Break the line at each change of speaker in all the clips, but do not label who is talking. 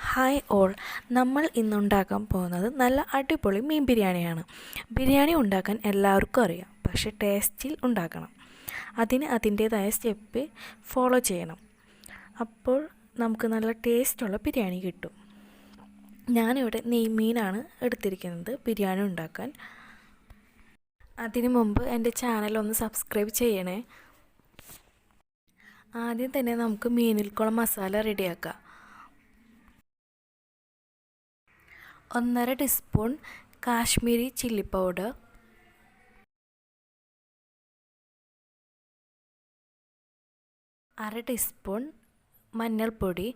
Hi all, നമ്മൾ ഇന്നുണ്ടാക്കാൻ പോകുന്നത് നല്ല അടിപൊളി മീൻ ബിരിയാണിയാണ്. ബിരിയാണി ഉണ്ടാക്കാൻ എല്ലാവർക്കും അറിയാം, പക്ഷേ ടേസ്റ്റിൽ ഉണ്ടാക്കണം. അതിന് അതിൻ്റേതായ സ്റ്റെപ്പ് ഫോളോ ചെയ്യണം. അപ്പോൾ നമുക്ക് നല്ല ടേസ്റ്റുള്ള ബിരിയാണി കിട്ടും. ഞാനിവിടെ നെയ്മീനാണ് എടുത്തിരിക്കുന്നത് ബിരിയാണി ഉണ്ടാക്കാൻ. അതിനു മുമ്പ് എൻ്റെ ചാനൽ ഒന്ന് സബ്സ്ക്രൈബ് ചെയ്യണേ. ആദ്യം തന്നെ നമുക്ക് മീനിൽക്കുള്ള മസാല റെഡിയാക്കാം. 1.5 teaspoon Kashmiri chilli powder, 1/2 teaspoon മഞ്ഞൾപ്പൊടി,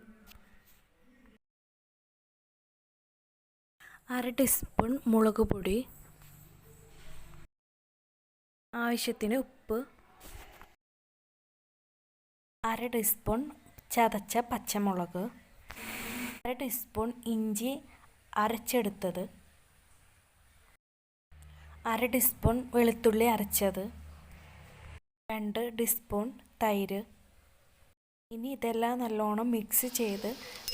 1/2 ടീസ്പൂൺ മുളക് പൊടി, ആവശ്യത്തിന് ഉപ്പ്, 1/2 ടീസ്പൂൺ ചതച്ച പച്ചമുളക്, 1/2 ടീസ്പൂൺ ഇഞ്ചി അരച്ചെടുത്തത്, 1/2 ടീസ്പൂൺ വെളുത്തുള്ളി അരച്ചത്, 2 ടീസ്പൂൺ തൈര്. ഇനി ഇതെല്ലാം നല്ലോണം മിക്സ് ചെയ്ത്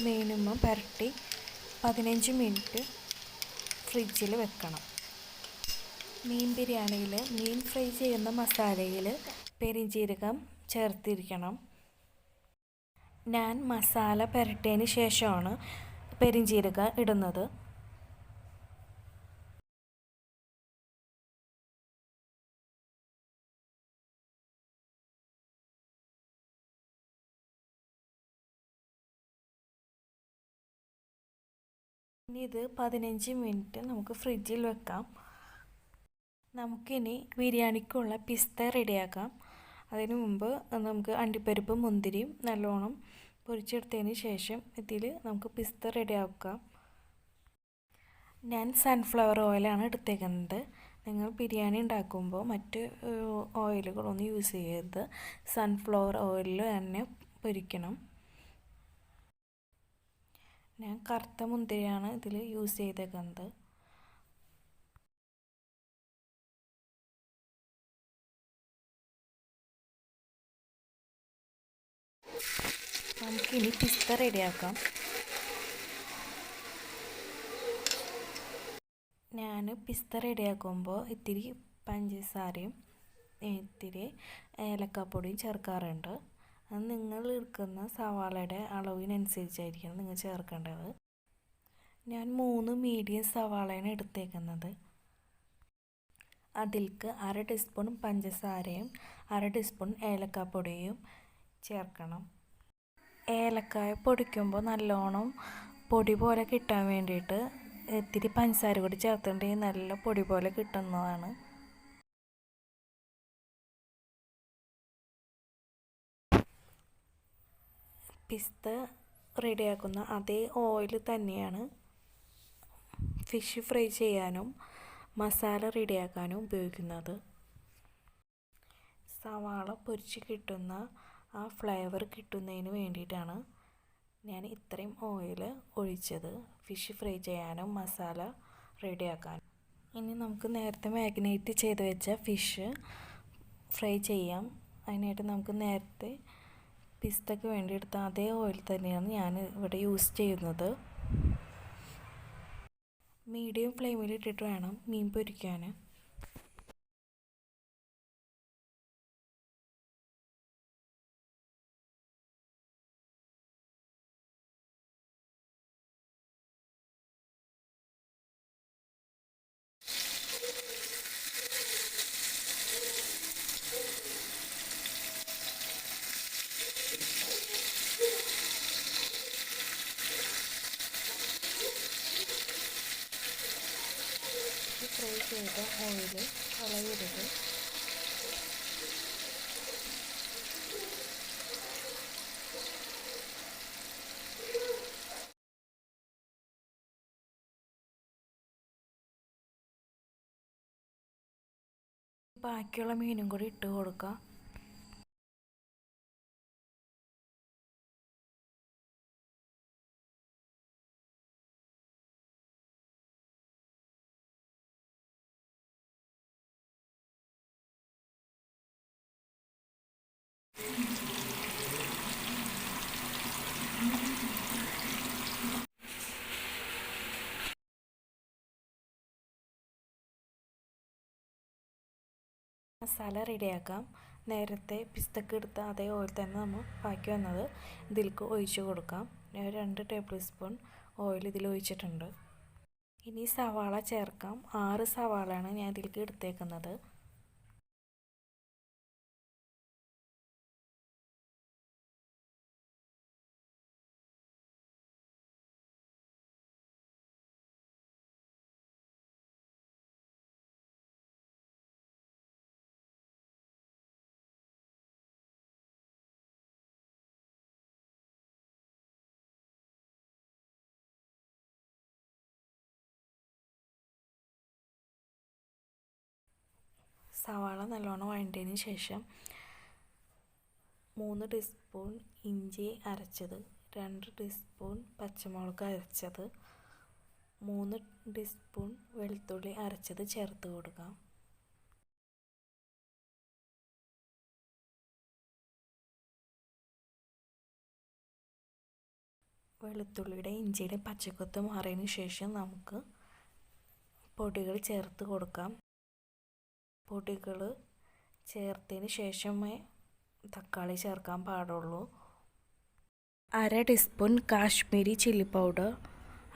മിനിമം പുരട്ടി 15 മിനിറ്റ് ഫ്രിഡ്ജിൽ വെക്കണം. മീൻ ബിരിയാണിയിൽ മീൻ ഫ്രൈ ചെയ്യുന്ന മസാലയിൽ പെരിഞ്ജീരകം ചേർത്തിരിക്കണം. ഞാൻ മസാല പുരട്ടിയതിന് ശേഷമാണ് പെരിഞ്ജീരകം ഇടുന്നത്. ഇനി ഇത് 15 മിനിറ്റ് നമുക്ക് ഫ്രിഡ്ജിൽ വെക്കാം. നമുക്കിനി ബിരിയാണിക്കുള്ള പിസ്ത റെഡിയാക്കാം. അതിനു മുമ്പ് നമുക്ക് അണ്ടിപ്പരിപ്പും മുന്തിരിയും നല്ലോണം പൊരിച്ചെടുത്തതിന് ശേഷം ഇതിൽ നമുക്ക് പിസ്ത റെഡിയാക്കാം. ഞാൻ സൺഫ്ലവർ ഓയിലാണ് എടുത്തേക്കുന്നത്. നിങ്ങൾ ബിരിയാണി ഉണ്ടാക്കുമ്പോൾ മറ്റ് ഓയിലുകളൊന്നും യൂസ് ചെയ്യരുത്. സൺഫ്ലവർ ഓയിലിൽ തന്നെ പൊരിക്കണം. ഞാൻ കറുത്ത മുന്തിരിയാണ് ഇതിൽ യൂസ് ചെയ്തേക്കുന്നത്. നമുക്കിനി പിസ്ത റെഡിയാക്കാം. ഞാൻ പിസ്ത റെഡിയാക്കുമ്പോൾ ഇത്തിരി പഞ്ചസാരയും ഇത്തിരി ഏലക്കാപ്പൊടിയും ചേർക്കാറുണ്ട്. അത് നിങ്ങൾ എടുക്കുന്ന സവാളയുടെ അളവിനനുസരിച്ചായിരിക്കണം നിങ്ങൾ ചേർക്കേണ്ടത്. ഞാൻ 3 മീഡിയം സവാളയാണ് എടുത്തേക്കുന്നത്. അതിലേക്ക് 1/2 ടീസ്പൂൺ പഞ്ചസാരയും 1/2 ടീസ്പൂൺ ഏലക്കാപ്പൊടിയും ചേർക്കണം. ഏലക്കായ പൊടിക്കുമ്പോൾ നല്ലോണം പൊടി പോലെ കിട്ടാൻ വേണ്ടിയിട്ട് ഇത്തിരി പഞ്ചസാര കൂടി ചേർത്തിട്ടുണ്ടെങ്കിൽ നല്ല പൊടി പോലെ കിട്ടുന്നതാണ്. പിസ്ത റെഡിയാക്കുന്ന അതേ ഓയിൽ തന്നെയാണ് ഫിഷ് ഫ്രൈ ചെയ്യാനും മസാല റെഡിയാക്കാനും ഉപയോഗിക്കുന്നത്. സവാള പൊരിച്ച് കിട്ടുന്ന ആ ഫ്ലേവർ കിട്ടുന്നതിന് വേണ്ടിയിട്ടാണ് ഞാൻ ഇത്രയും ഓയിൽ ഒഴിച്ചത്, ഫിഷ് ഫ്രൈ ചെയ്യാനും മസാല റെഡിയാക്കാനും. ഇനി നമുക്ക് നേരത്തെ മാഗ്നേറ്റ് ചെയ്ത് വെച്ച ഫിഷ് ഫ്രൈ ചെയ്യാം. അതിനായിട്ട് നമുക്ക് നേരത്തെ പിസ്തയ്ക്ക് വേണ്ടി എടുത്ത അതേ ഓയിൽ തന്നെയാണ് ഞാൻ ഇവിടെ യൂസ് ചെയ്യുന്നത്. മീഡിയം ഫ്ലെയിമിൽ ഇട്ടിട്ട് വേണം മീൻ പൊരിക്കാൻ. ഫ്രൈ ചെയ്ത ഓയിൽ കളയരുത്. ബാക്കിയുള്ള മീനും കൂടി ഇട്ട് കൊടുക്കാം. മസാല റെഡിയാക്കാം. നേരത്തെ പിസ്തക്ക് എടുത്ത അതേ ഓയിൽ തന്നെ നമ്മൾ ബാക്കി വന്നത് ഇതിലേക്ക് ഒഴിച്ച് കൊടുക്കാം. ഞാൻ 2 ടേബിൾ സ്പൂൺ ഓയിൽ ഇതിൽ ഒഴിച്ചിട്ടുണ്ട്. ഇനി സവാള ചേർക്കാം. 6 സവാളയാണ് ഞാൻ ഇതിലേക്ക് എടുത്തേക്കുന്നത്. സവാള നല്ലോണം വഴണ്ടതിന് ശേഷം 3 ടീസ്പൂൺ ഇഞ്ചി അരച്ചത്, 2 ടീസ്പൂൺ പച്ചമുളക് അരച്ചത്, 3 ടീസ്പൂൺ വെളുത്തുള്ളി അരച്ചത് ചേർത്ത് കൊടുക്കാം. വെളുത്തുള്ളിയുടെ ഇഞ്ചിയുടെ പച്ചക്കൊത്ത് മാറിയതിന് ശേഷം നമുക്ക് പൊടികൾ ചേർത്ത് കൊടുക്കാം. പൊടികൾ ചേർത്തതിന് ശേഷമേ തക്കാളി ചേർക്കാൻ പാടുള്ളൂ. 1/2 teaspoon Kashmiri chilli powder,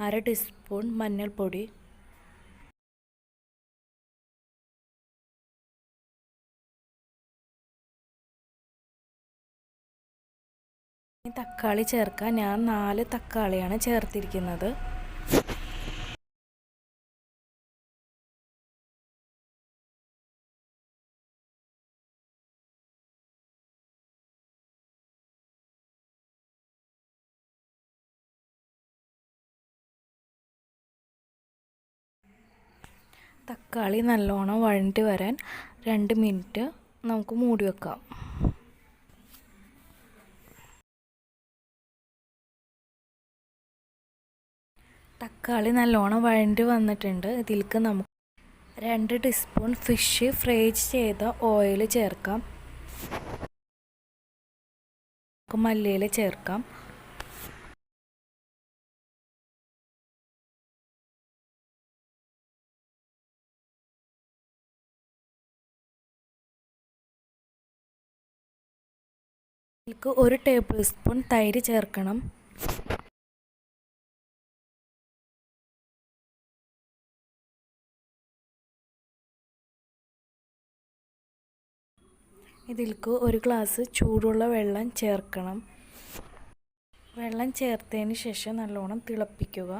1/2 teaspoon മഞ്ഞൾപ്പൊടി, തക്കാളി ചേർക്കാൻ ഞാൻ 4 തക്കാളിയാണ് ചേർത്തിരിക്കുന്നത്. തക്കാളി നല്ലോണം വഴണ്ടി വരാൻ 2 മിനിറ്റ് നമുക്ക് മൂടി വെക്കാം. തക്കാളി നല്ലോണം വഴണ്ടി വന്നിട്ടുണ്ട്. ഇതിലേക്ക് നമുക്ക് 2 ടീസ്പൂൺ ഫിഷ് ഫ്രൈ ചെയ്ത ഓയിൽ ചേർക്കാം. മല്ലിയില ചേർക്കാം. ഇതിലേക്ക് 1 ടേബിൾ സ്പൂൺ തൈര് ചേർക്കണം. ഇതിലേക്ക് 1 ഗ്ലാസ് ചൂടുള്ള വെള്ളം ചേർക്കണം. വെള്ളം ചേർത്തതിന് ശേഷം നല്ലോണം തിളപ്പിക്കുക.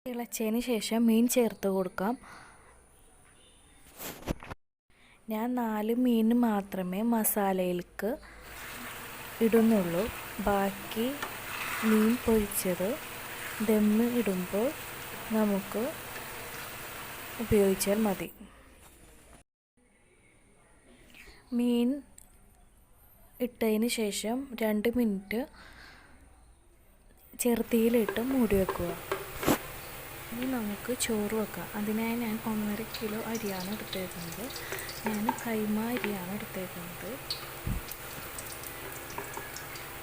തിളച്ചതിന് ശേഷം മീൻ ചേർത്ത് കൊടുക്കാം. ഞാൻ 4 മീൻ മാത്രമേ മസാലയിലേക്ക് ഇടുന്നുള്ളൂ. ബാക്കി മീൻ പൊരിച്ചത് ദമ്മ് ഇടുമ്പോൾ നമുക്ക് ഉപയോഗിച്ചാൽ മതി. മീൻ ഇട്ടതിന് ശേഷം 2 മിനിറ്റ് ചെറുതീയിലിട്ട് മൂടി വെക്കുക. ഇനി നമുക്ക് ചോറ് വെക്കാം. അതിനായി ഞാൻ 1.5 കിലോ അരിയാണ് എടുത്തേക്കുന്നത്. ഞാൻ കൈമ അരിയാണ് എടുത്തേക്കുന്നത്.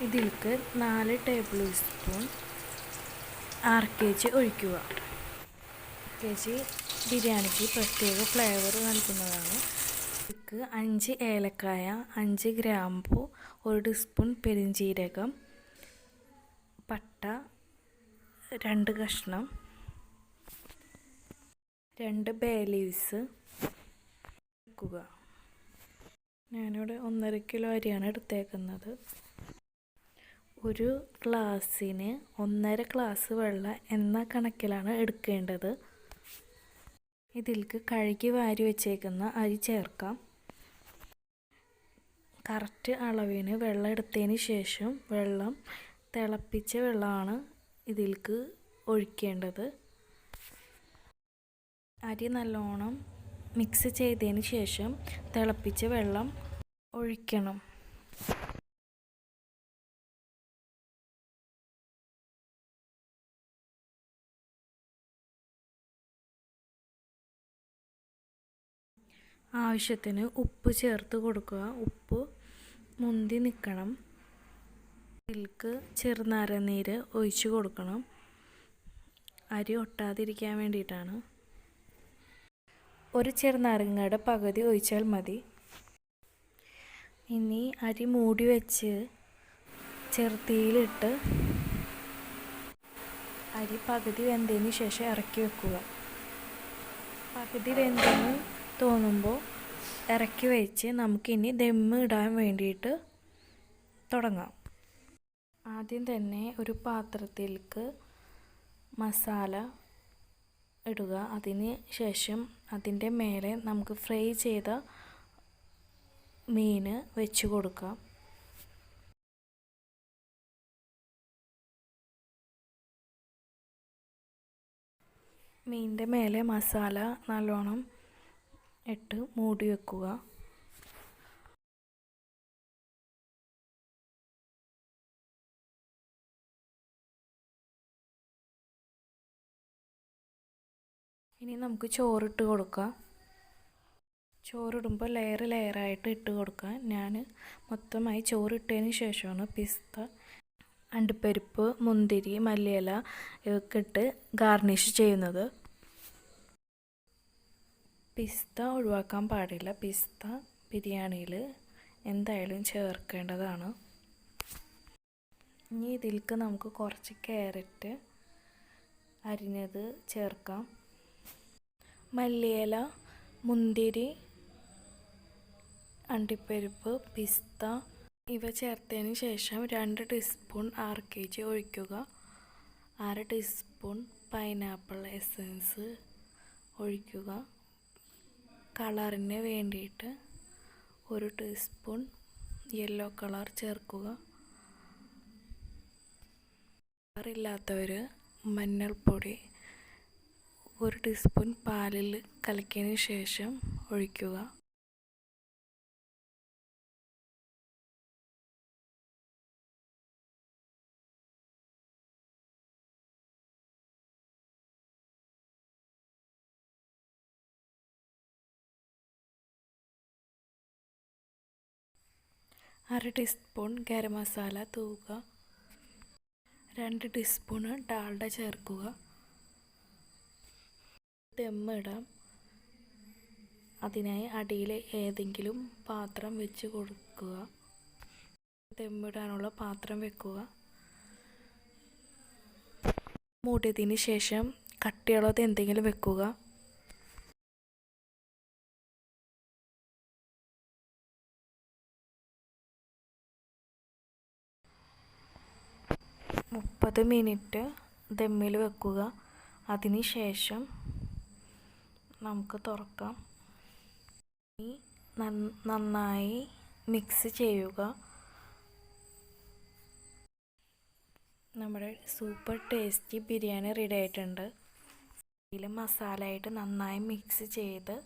ഇതിലേക്ക് 4 ടേബിൾ സ്പൂൺ RKG ഒഴിക്കുക. RKG ബിരിയാണിക്ക് പ്രത്യേക ഫ്ലേവർ നൽകുന്നതാണ്. ഇതിലേക്ക് 5 ഏലക്കായ, 5 ഗ്രാമ്പു, 1 ടീസ്പൂൺ പെരുംജീരകം, പട്ട 2 കഷ്ണം, 2 ബേ ലീവ്സ് വെക്കുക. ഞാനിവിടെ 1.5 കിലോ അരിയാണ് എടുത്തേക്കുന്നത്. 1 ഗ്ലാസ്സിന് 1.5 ഗ്ലാസ് വെള്ളം എന്ന കണക്കിലാണ് എടുക്കേണ്ടത്. ഇതിലേക്ക് കഴുകി വാരി വെച്ചേക്കുന്ന അരി ചേർക്കാം. കറക്റ്റ് അളവിന് വെള്ളം എടുത്തതിന് ശേഷം തിളപ്പിച്ച വെള്ളമാണ് ഇതിലേക്ക് ഒഴിക്കേണ്ടത്. അരി നല്ലോണം മിക്സ് ചെയ്തതിന് ശേഷം തിളപ്പിച്ച വെള്ളം ഒഴിക്കണം. ആവശ്യത്തിന് ഉപ്പ് ചേർത്ത് കൊടുക്കുക. ഉപ്പ് മുന്തി നിൽക്കണം. ഇതിലേക്ക് ചെറുനാരങ്ങനീര് ഒഴിച്ച് കൊടുക്കണം. അരി ഒട്ടാതിരിക്കാൻ വേണ്ടിയിട്ടാണ്. ഒരു ചെറുനാരങ്ങയുടെ പകുതി ഒഴിച്ചാൽ മതി. ഇനി അരി മൂടി വെച്ച് ചെറുതീയിലിട്ട് അരി പകുതി വെന്തതിന് ശേഷം ഇറക്കി വെക്കുക. പകുതി വെന്തെന്ന് തോന്നുമ്പോൾ ഇറക്കി വെച്ച് നമുക്കിനി ദമ്മ് ഇടാൻ വേണ്ടിയിട്ട് തുടങ്ങാം. ആദ്യം തന്നെ ഒരു പാത്രത്തിലേക്ക് മസാല ഇടുക. അതിന് ശേഷം അതിൻ്റെ മേലെ നമുക്ക് ഫ്രൈ ചെയ്ത മീൻ വെച്ച് കൊടുക്കാം. മീനിൻ്റെ മേലെ മസാല നല്ലോണം ഇട്ട് മൂടി വെക്കുക. ഇനി നമുക്ക് ചോറിട്ട് കൊടുക്കാം. ചോറിടുമ്പോൾ ലെയറായിട്ട് ഇട്ട് കൊടുക്കാം. ഞാൻ മൊത്തമായി ചോറിട്ടതിന് ശേഷമാണ് പിസ്ത, അണ്ടിപ്പരിപ്പ്, മുന്തിരി, മല്ലിയില ഇതൊക്കെ ഇട്ട് ഗാർണിഷ് ചെയ്യുന്നത്. പിസ്ത ഒഴിവാക്കാൻ പാടില്ല. പിസ്ത ബിരിയാണിയിൽ എന്തായാലും ചേർക്കേണ്ടതാണ്. ഇനി ഇതിലേക്ക് നമുക്ക് കുറച്ച് ക്യാരറ്റ് അരിഞ്ഞത് ചേർക്കാം. മല്ലിയില, മുന്തിരി, അണ്ടിപ്പരിപ്പ്, പിസ്ത ഇവ ചേർത്തതിന് ശേഷം 2 ടീസ്പൂൺ RKG ഒഴിക്കുക. 1/2 ടീസ്പൂൺ പൈനാപ്പിൾ എസൻസ് ഒഴിക്കുക. കളറിന് വേണ്ടിയിട്ട് 1 ടീസ്പൂൺ യെല്ലോ കളർ ചേർക്കുക. കളറില്ലാത്തവർ മഞ്ഞൾപ്പൊടി 1 ടീസ്പൂൺ പാലിൽ കലക്കിയതിന് ശേഷം ഒഴിക്കുക. അര ടീസ്പൂൺ ഗരം മസാല തൂവുക. 2 ടീസ്പൂൺ ഡാൽഡ ചേർക്കുക. ദമ്മ് ഇടാം. അതിനായി അടിയിൽ ഏതെങ്കിലും പാത്രം വെച്ച് കൊടുക്കുക. ദമ്മിടാനുള്ള പാത്രം വെക്കുക. മൂടിയതിന് ശേഷം കട്ടിയുള്ളത് എന്തെങ്കിലും വെക്കുക. മുപ്പത് മിനിറ്റ് ദമ്മിൽ വെക്കുക. അതിന് ശേഷം നമുക്ക് തുറക്കാം. നന്നായി മിക്സ് ചെയ്യുക. നമ്മുടെ സൂപ്പർ ടേസ്റ്റി ബിരിയാണി റെഡി ആയിട്ടുണ്ട്. ഇതിൽ മസാലയായിട്ട് നന്നായി മിക്സ് ചെയ്ത്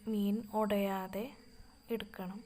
മീൻ ഉടയാതെ എടുക്കണം.